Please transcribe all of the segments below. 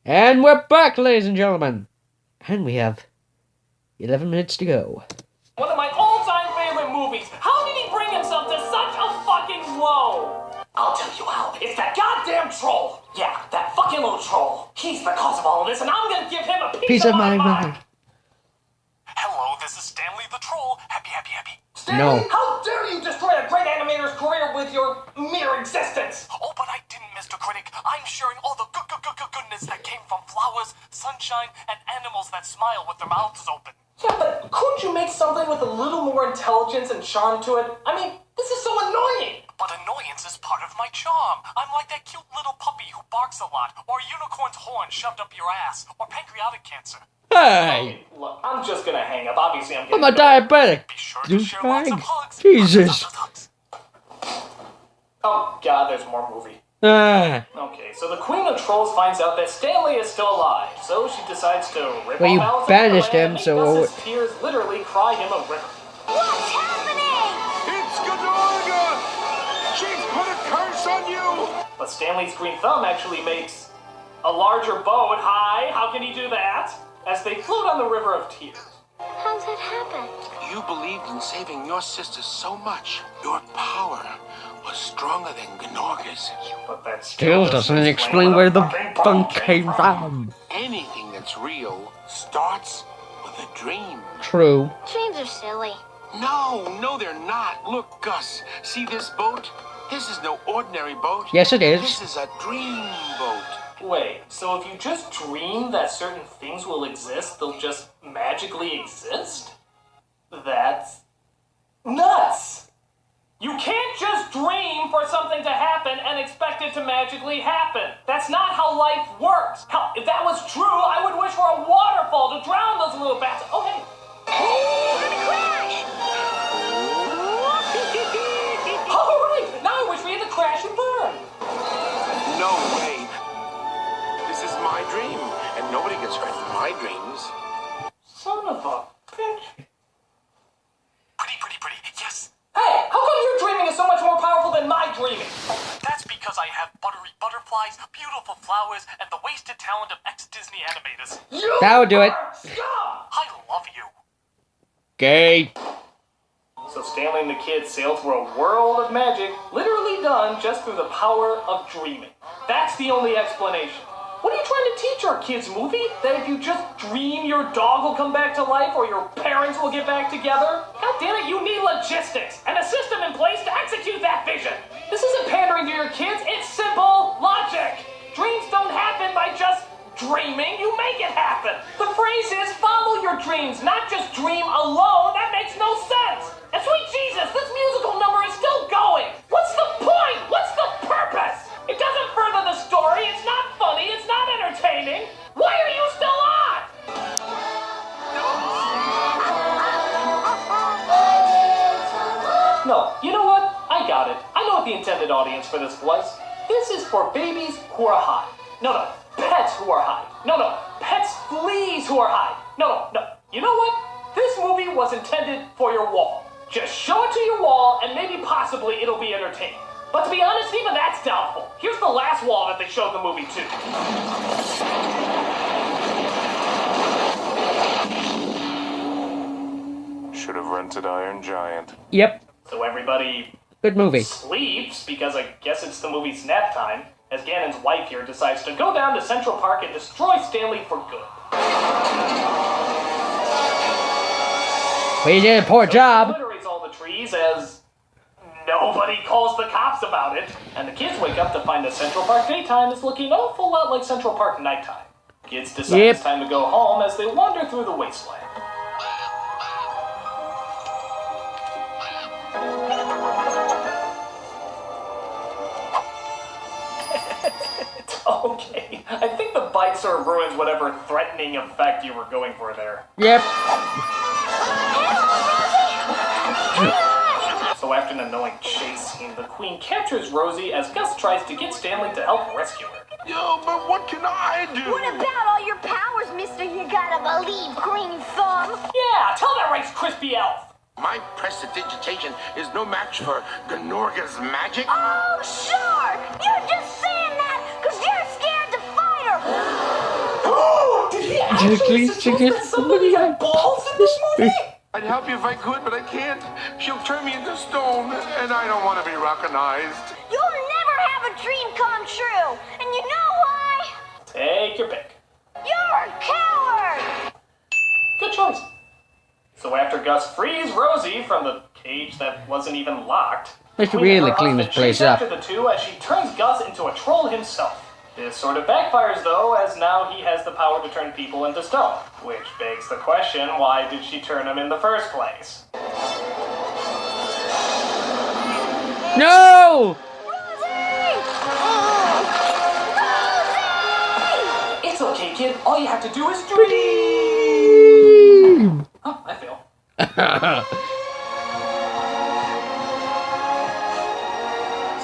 And we're back, ladies and gentlemen. And we have 11 minutes to go. One of my all-time favorite movies. How did he bring himself to such a fucking low? I'll tell you how. It's that goddamn troll. Yeah, that fucking little troll. He's the cause of all of this, and I'm gonna give him a piece of my mind. Hello, this is Stanley the Troll. Happy. Stanley, No. how dare you destroy a great animator's career with your mere existence? Oh, but I didn't, Mr. Critic. I'm sharing all the goodness that came from flowers, sunshine, and animals that smile with their mouths open. Yeah, but couldn't you make something with a little more intelligence and charm to it? I mean, this is so annoying. But annoyance is part of my charm. I'm like that cute little puppy who barks a lot, or a unicorn's horn shoved up your ass, or pancreatic cancer. Hey! Okay, look, I'm just gonna hang up. Obviously, I'm I'm a diabetic. Be sure to share lots of Douchebag. hugs. Jesus. Oh, God, there's more movie. Okay, so the Queen of Trolls finds out that Stanley is still alive, so she decides to rip Well, you off Alice banished in Wonderland him, and make so- Gus's tears literally cry him a river. What's happening? It's Gadorga! She's put a curse on you! But Stanley's green thumb actually makes a larger boat. Hi, how can he do that? As they float on the river of tears. How's that happen? You believed in saving your sister so much. Your power was stronger than Gnorga's. But that still doesn't explain where the funk came from. Anything that's real starts with a dream. True. Dreams are silly. No, they're not. Look, Gus, see this boat? This is no ordinary boat. Yes, it is. This is a dream boat. Wait, so if you just dream that certain things will exist, they'll just magically exist? That's nuts! You can't just dream for something to happen and expect it to magically happen. That's not how life works. Hell, if that was true, I would wish for a waterfall to drown those little bats. Oh, hey. We're gonna crash! All right, now I wish we had to crash and burn. No way. This is my dream, and nobody gets hurt in my dreams. Son of a bitch. Pretty, yes. Hey, how come your dreaming is so much more powerful than my dreaming? That's because I have buttery butterflies, beautiful flowers, and the wasted talent of ex-Disney animators. That would do it. I love you. Gay. So Stanley and the kids sail through a world of magic, literally done just through the power of dreaming. That's the only explanation. What are you trying to teach our kids, movie? That if you just dream, your dog will come back to life or your parents will get back together? God damn it, you need logistics and a system in place to execute that vision. This isn't pandering to your kids, it's simple logic. Dreams don't happen by just dreaming, you make it happen. The phrase is follow your dreams, not just dream alone. That makes no sense. And sweet Jesus, this musical number is still going. What's the point? What's the purpose? It doesn't further the story, it's not funny, it's not entertaining. Why are you still on? No, you know what? I got it. I know what the intended audience for this was. This is for babies who are high. No, pets who are high. No, pets fleas who are high. No. You know what? This movie was intended for your wall. Just show it to your wall and maybe possibly it'll be entertaining. But to be honest, even that's doubtful. Here's the last wall that they showed the movie to. Should have rented Iron Giant. Yep. So everybody Good movie. sleeps, because I guess it's the movie's nap time, as Ganon's wife here decides to go down to Central Park and destroy Stanley for good. Well, you did a poor job. Obliterates all the trees as nobody calls the cops about it, and the kids wake up to find that Central Park daytime is looking an awful lot like Central Park nighttime. Kids decide it's time to go home as they wander through the wasteland. It's okay. I think the bite sort of ruins whatever threatening effect you were going for there. Yep. So after an annoying chase scene, the Queen captures Rosie as Gus tries to get Stanley to help rescue her. Yo, but what can I do? What about all your powers, mister? You gotta believe, Green Thumb. Yeah, tell that Rice Krispie elf. My prestidigitation is no match for Gnorga's magic. Oh, sure! You're just saying that because you're scared to fight her. actually suggest that somebody had balls in this movie? I'd help you if I could, but I can't. She'll turn me into stone, and I don't want to be recognized. You'll never have a dream come true. And you know why? Take your pick. You're a coward. Good choice. So after Gus frees Rosie from the cage that wasn't even locked, They should Queen and really her clean husband this place chase up. after the two as she turns Gus into a troll himself. This sort of backfires though, as now he has the power to turn people into stone. Which begs the question, why did she turn him in the first place? No! It's okay, kid. All you have to do is dream. Oh, I fail.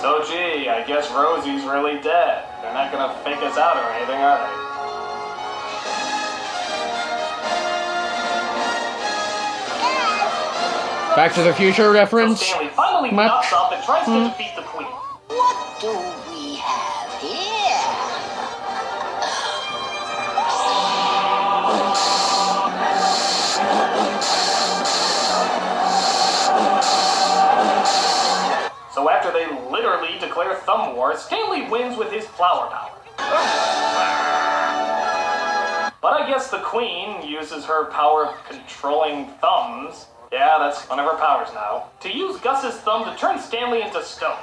So gee, I guess Rosie's really dead. They're not gonna fake us out or anything, are they? Back to the Future So reference. Stanley finally Much? nuts up and tries to defeat the Queen. What do we have here? So after they literally declare thumb war, Stanley wins with his flower power. But I guess the Queen uses her power of controlling thumbs. Yeah, that's one of her powers now. To use Gus's thumb to turn Stanley into stone.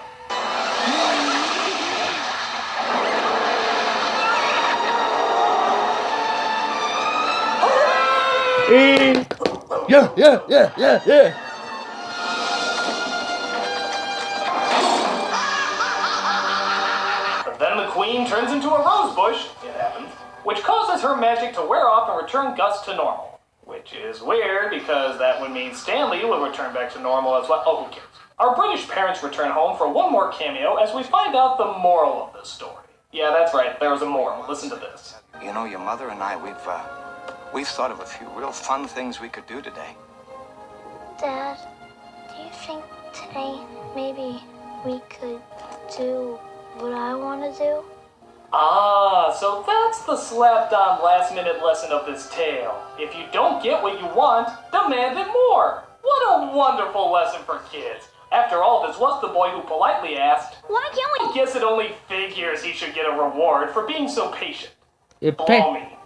Yeah. But then the Queen turns into a rose bush, it happens, which causes her magic to wear off and return Gus to normal. Which is weird, because that would mean Stanley will return back to normal as well. Oh, who cares? Our British parents return home for one more cameo as we find out the moral of the story. Yeah, that's right, there was a moral. Listen to this. You know, your mother and I, we've thought of a few real fun things we could do today. Dad, do you think today maybe we could do what I want to do? Ah, so that's the slapped-on last-minute lesson of this tale. If you don't get what you want, demand it more. What a wonderful lesson for kids. After all, this was the boy who politely asked, Why can't I guess it only figures he should get a reward for being so patient. It Blow me.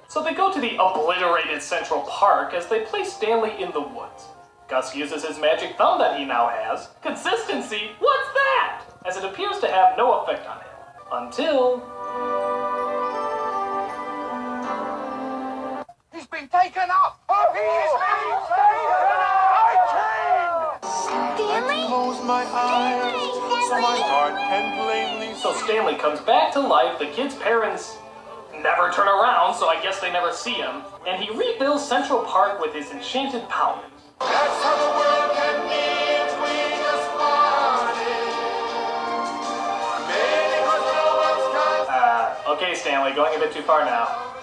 So they go to the obliterated Central Park as they place Stanley in the woods. Gus uses his magic thumb that he now has. Consistency? What's that? As it appears to have no effect on him. Until... He's been taken up! Oh, he is being taken up! Stanley? Close my eyes so my heart can plainly So Stanley comes back to life, the kid's parents never turn around, so I guess they never see him, and he rebuilds Central Park with his enchanted powers. That's how the world can be as we just wanted. Many was no one's kind. Okay, Stanley, going a bit too far now.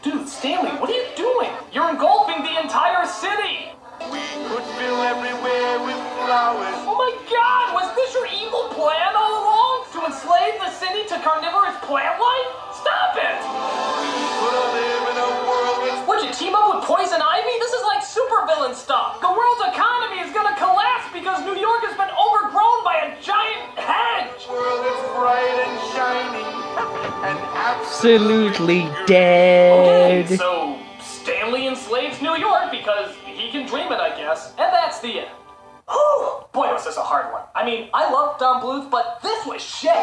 Dude, Stanley, what are you doing? You're engulfing the entire city! We could fill everywhere with flowers. Oh my god, was this your evil plan all along? To enslave the city to carnivorous plant life? Stop it! We could live in a world with Would you team up with Poison Ivy? This is like supervillain stuff. The world's economy is gonna collapse because New York has been overgrown by a giant hedge. world that's bright and shining and Absolutely Okay, dead. so Stanley enslaves New York because he can dream it, I guess, and that's the end. Oh, boy, was this a hard one. I mean, I love Don Bluth, but this was shit.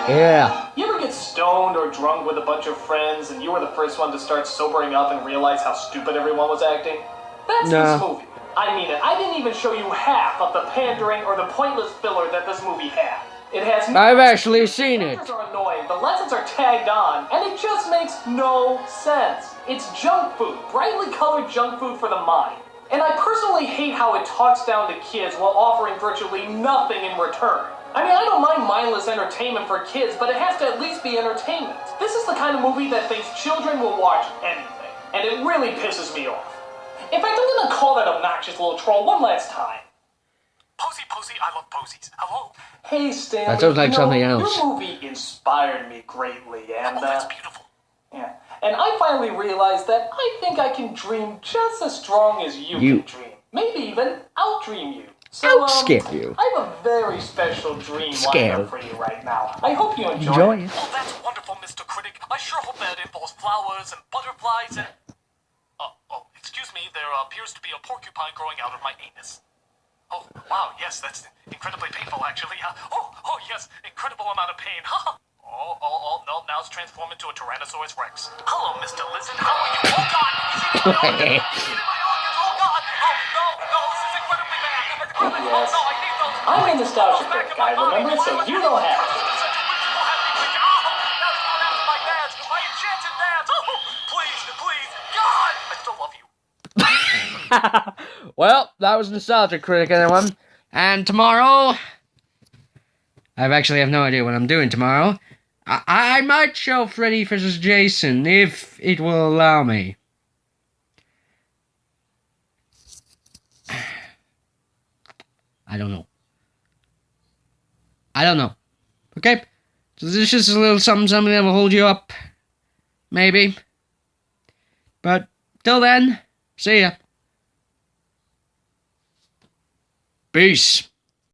Yeah. You ever get stoned or drunk with a bunch of friends and you were the first one to start sobering up and realize how stupid everyone was acting? That's No. this movie. I mean it. I didn't even show you half of the pandering or the pointless filler that this movie had. It has no... I've actually seen it. characters are annoying, the lessons are tagged on, and it just makes no sense. It's junk food, brightly colored junk food for the mind. And I personally hate how it talks down to kids while offering virtually nothing in return. I mean, I don't mind mindless entertainment for kids, but it has to at least be entertainment. This is the kind of movie that thinks children will watch anything, and it really pisses me off. In fact, I'm gonna call that obnoxious little troll one last time. Posy, I love posies. Hello? Hey, Stanley. That sounds like you know, something else. Your movie inspired me greatly, and Oh, that's beautiful. yeah. And I finally realized that I think I can dream just as strong as you can dream. Maybe even out-dream you. So, Out-scare you. I have a very special dream Scare. lined up for you right now. I hope you enjoy it. Oh, that's wonderful, Mr. Critic. I sure hope that involves flowers and butterflies and... excuse me, there appears to be a porcupine growing out of my anus. Oh, wow, yes, that's incredibly painful, actually. Yes, incredible amount of pain. No, now it's transformed into a Tyrannosaurus Rex. Hello, Mr. Lizard, how are you? Oh, God, he's eating my organs! He's eating my organs! Oh, God! Oh, no, this is incredibly bad! Yes. Oh, no, I need those... I'm a nostalgia back critic, in my I remember, body. so you don't have to. God! I still love you. Well, that was Nostalgia Critic, everyone. And tomorrow... I actually have no idea what I'm doing tomorrow. I might show Freddy vs. Jason, if it will allow me. I don't know. Okay? So this is just a little something that will hold you up. Maybe. But, till then, see ya. Peace.